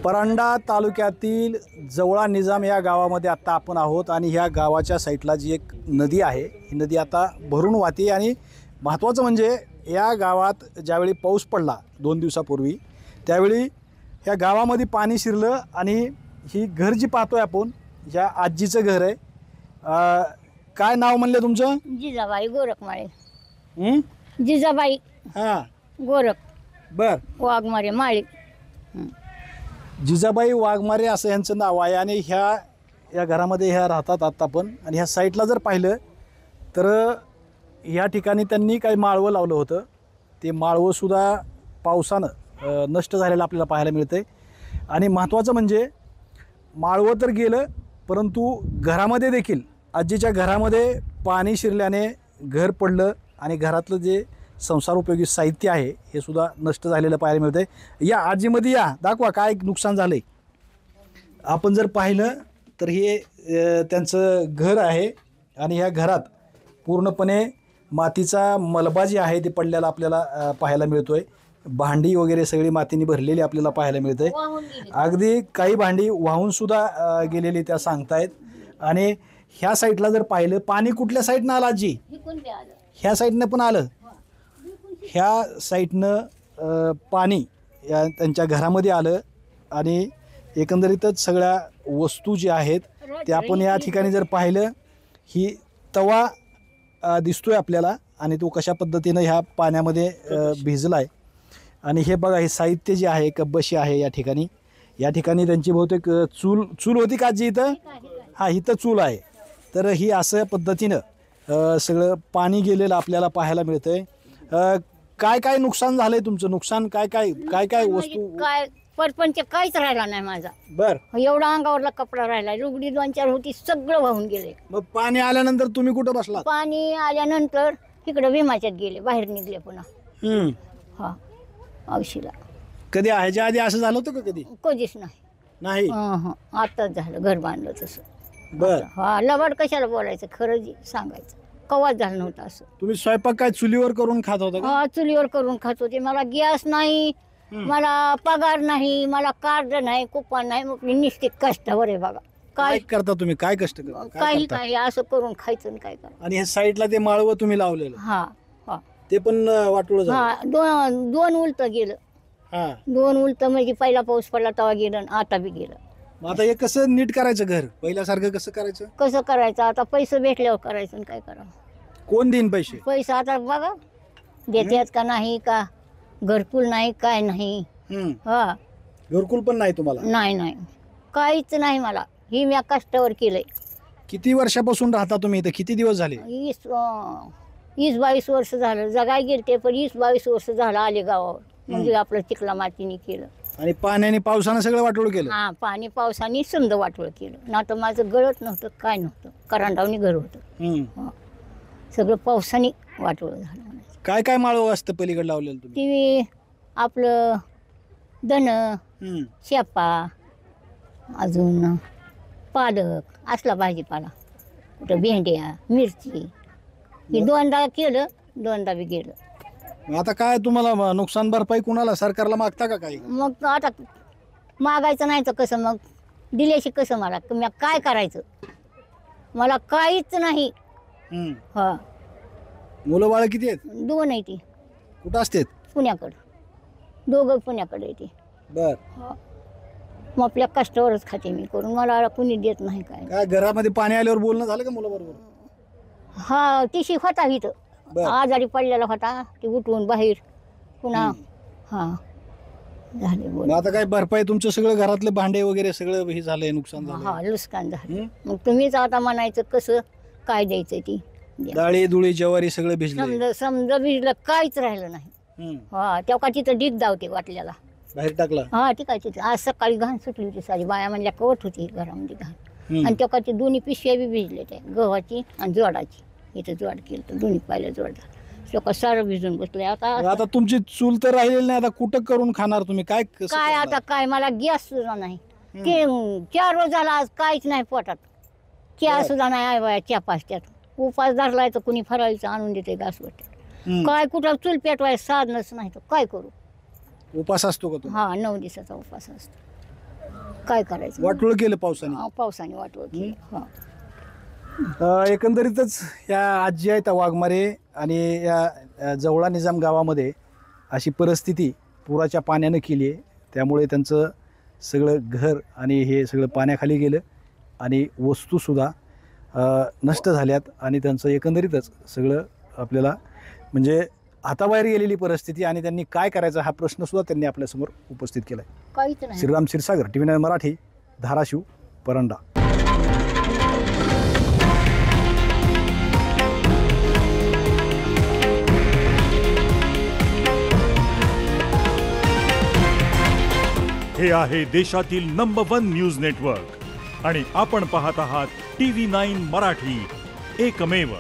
परांडा तालुक्यातील जवळा निजाम या गावामध्ये आत्ता आपण आहोत आणि ह्या गावाच्या साईडला जी एक नदी आहे ही नदी आता भरून वाहते आणि महत्त्वाचं म्हणजे या गावात ज्यावेळी पाऊस पडला 2 दिवसापूर्वी त्यावेळी ह्या गावामध्ये पाणी शिरलं आणि ही घर जी पाहतोय आपण ह्या आजीचं घर आहे. काय नाव म्हणलं तुमचं? जिजाबाई गोरखमाळे. जिजाबाई हां गोरख बर वाघमारे माळे. जिजाबाई वाघमारे असं यांचं नाव आहे आणि या घरामध्ये ह्या राहतात आत्ता पण. आणि ह्या साईटला जर पाहिलं तर ह्या ठिकाणी त्यांनी काही माळवं लावलं होतं. ते माळवंसुद्धा पावसानं नष्ट झालेलं आपल्याला पाहायला मिळतं आहे. आणि महत्त्वाचं म्हणजे माळवं तर गेलं परंतु घरामध्ये देखील आजीच्या घरामध्ये पाणी शिरल्याने घर पडलं आणि घरातलं जे संसार उपयोगी साहित्य आहे हे सुद्धा नष्ट झालेलं पाहायला मिळतं आहे. या आजीमध्ये या दाखवा काय नुकसान झालं आहे. आपण जर पाहिलं तर हे त्यांचं घर आहे आणि ह्या घरात पूर्णपणे मातीचा मलबा जी आहे ते पडलेला आपल्याला पाहायला मिळतो आहे. भांडी वगैरे सगळी मातीने भरलेली आपल्याला पाहायला मिळतं आहे. अगदी काही भांडी वाहूनसुद्धा गेलेली त्या सांगतायत. आणि ह्या साईडला जर पाहिलं पाणी कुठल्या साईडनं आलं आजी? ह्या साईडनं पण आलं. ह्या साईडनं पाणी या त्यांच्या घरामध्ये आलं आणि एकंदरीतच सगळ्या वस्तू ज्या आहेत त्या आपण या ठिकाणी जर पाहिलं ही तवा दिसतोय आपल्याला आणि तो कशा पद्धतीनं ह्या पाण्यामध्ये भिजला आहे. आणि हे बघा हे साहित्य जे आहे कब्बशी आहे या ठिकाणी त्यांची बहुतेक चूल होती का जी इथं? हां इथं चूल आहे. तर ही असं पद्धतीनं सगळं पाणी गेलेलं आपल्याला पाहायला मिळतं आहे. काय काय नुकसान झालंय तुमचं? नुकसान काय काय वस्तू? काय परपंच काहीच राहिला नाही माझा. बर एवढा अंगावरला कपडा राहिला. लुगडी 2-4 होती सगळं वाहून गेले. मग पाणी आल्यानंतर तुम्ही कुठं बसला? पाणी आल्यानंतर तिकडं भीमाच्यात गेले बाहेर निघले पुन्हा. हा औशीला. कधी ह्याच्या आधी असं झालं होतं का कधी? कधीच नाही. नाही. आताच झालं घर बांधलं तसं. बर हा लबाड कशाला बोलायचं खरं जी सांगायचं. कवाच झालं नव्हतं असं. तुम्ही स्वयंपाक काय चुलीवर करून खात होता का? हा चुलीवर करून खात होते. मला गॅस नाही, मला पगार नाही, मला कार्ड नाही, कुपन नाही. मग मी नुसते कष्टावर आहे बघा. काय करता तुम्ही? काय कष्ट करता? काही काही असं करून खायचं आणि काय करा. आणि हे साईडला ते माळवं तुम्ही लावलेलं हा हा ते पण वाटोळं झालं? हा दोन उलट गेलं. हा 2 उलट म्हणजे पहिला पाऊस पडला तेव्हा गेलं आणि आता बी गेलं. मग आता हे कसं नीट करायचं घर? पहिल्यासारखं कसं करायचं? कसं करायचं आता? पैसे भेटल्यावर करायचं आणि काय करावं. कोण देईन पैसे? पैसा आता बघा देतात का नाही का. घरकुल नाही काय नाही. हा घरकुल पण नाही तुम्हाला? नाही काहीच नाही मला. ही मी कष्टावर केलंय. किती वर्षापासून राहता तुम्ही इथं? किती दिवस झाले? 20-22 वर्ष झालं. जगाय गेलते पण 20-22 वर्ष झालं आले गावावर. म्हणजे आपलं चिखला मातीने केलं. आणि पाण्याने पावसानं सगळं वाटोळ केलं? हा पाणी पावसाने समजा वाटोळ केलं. ना तर माझं गळत नव्हतं काय नव्हतं. करांडावनी घर होतं. सगळं पावसाने वाटोळ झालं म्हणायचं. काय काय माळवं असतं पलीकडे लावलेलं तुम्ही? ती आपलं धन शेपा अजून पालक असला भाजीपाला. कुठं भेंड्या मिरची. हे 2दा केलं 2दा बी गेलं. आता काय तुम्हाला नुकसान भरपाई कुणाला सरकारला मागता का काही? मग आता मागायचं नाही तर कसं मग दिल्याशी कसं मला मी काय करायचं. मला काहीच नाही. हा मुलं बाळ किती आहेत? 2 आहे ती. कुठं असतात? पुण्याकडं. दोघं पुण्याकडे आहे ती. बर मग आपल्या कष्टावरच खाते मी करून. मला कुणी देत नाही काय. काय घरामध्ये पाणी आल्यावर बोलणं झालं का मुलाबरोबर? हा तिशी होता इथं. आजारी पडलेला होता. ती उठवून बाहेर पुन्हा हा झाले बोल. मग आता काय भरपाई तुमचं सगळं घरातले भांडे वगैरे सगळं हे झालंय नुकसान झालं? हा नुकसान झालं. मग तुम्हीच आता म्हणायचं कसं काय द्यायचं ती. डाळी दुळी ज्वारी सगळं भिजलं? समजा भिजलं काहीच राहिलं नाही. हा तेव्हा तिथं डीग धावते वाटल्याला बाहेर टाकला? हा ठीक आहे तिथे. आज सकाळी घाण सुटली होती सारी. बाया म्हणल्या कवट होती घरामध्ये घाण. आणि तेव्हा ती दोन्ही पिशव्या बी भिजले त्या गव्हाची आणि जोडाची. इथं जोड केलं तर दोन्ही पाहिलं जोड झालं. लोक सारं भिजून बसले. आता तुमची चूल तर राहिलेली नाही. आता कुठं करून खाणार तुम्ही? काय काय आता काय मला गॅस सुद्धा नाही. ते 4 रोज झाला आज काहीच नाही पोटात. चहा सुद्धा नाही आहे बाया. चहा पाचत्यात उपास धरलाय तर कुणी फराळीचं आणून देते घास वाटत. काय कुठं चूल पेटवाय साधनच नाही तर काय करू. उपास असतो का? हा 9 दिवसाचा उपास असतो. काय करायचं वाटोळ केलं पावसाने. पावसाने वाटवं केली. हा. एकंदरीतच या आजी आहेत वाघमारे आणि या जवळा निजाम गावामध्ये अशी परिस्थिती पुराच्या पाण्यानं केली आहे. त्यामुळे त्यांचं सगळं घर आणि हे सगळं पाण्याखाली गेलं आणि वस्तूसुद्धा नष्ट झाल्यात आणि त्यांचं एकंदरीतच सगळं आपल्याला म्हणजे हाताबाहेर गेलेली परिस्थिती आणि त्यांनी काय करायचं हा प्रश्नसुद्धा त्यांनी आपल्यासमोर उपस्थित केला आहे. काहीच नाही. श्रीराम क्षीरसागर, TV9 मराठी, धाराशिव, परंडा. हे आहे देशातील नंबर 1 न्यूज नेटवर्क आणि आपण पाहत आहात TV9 मराठी, एकमेव.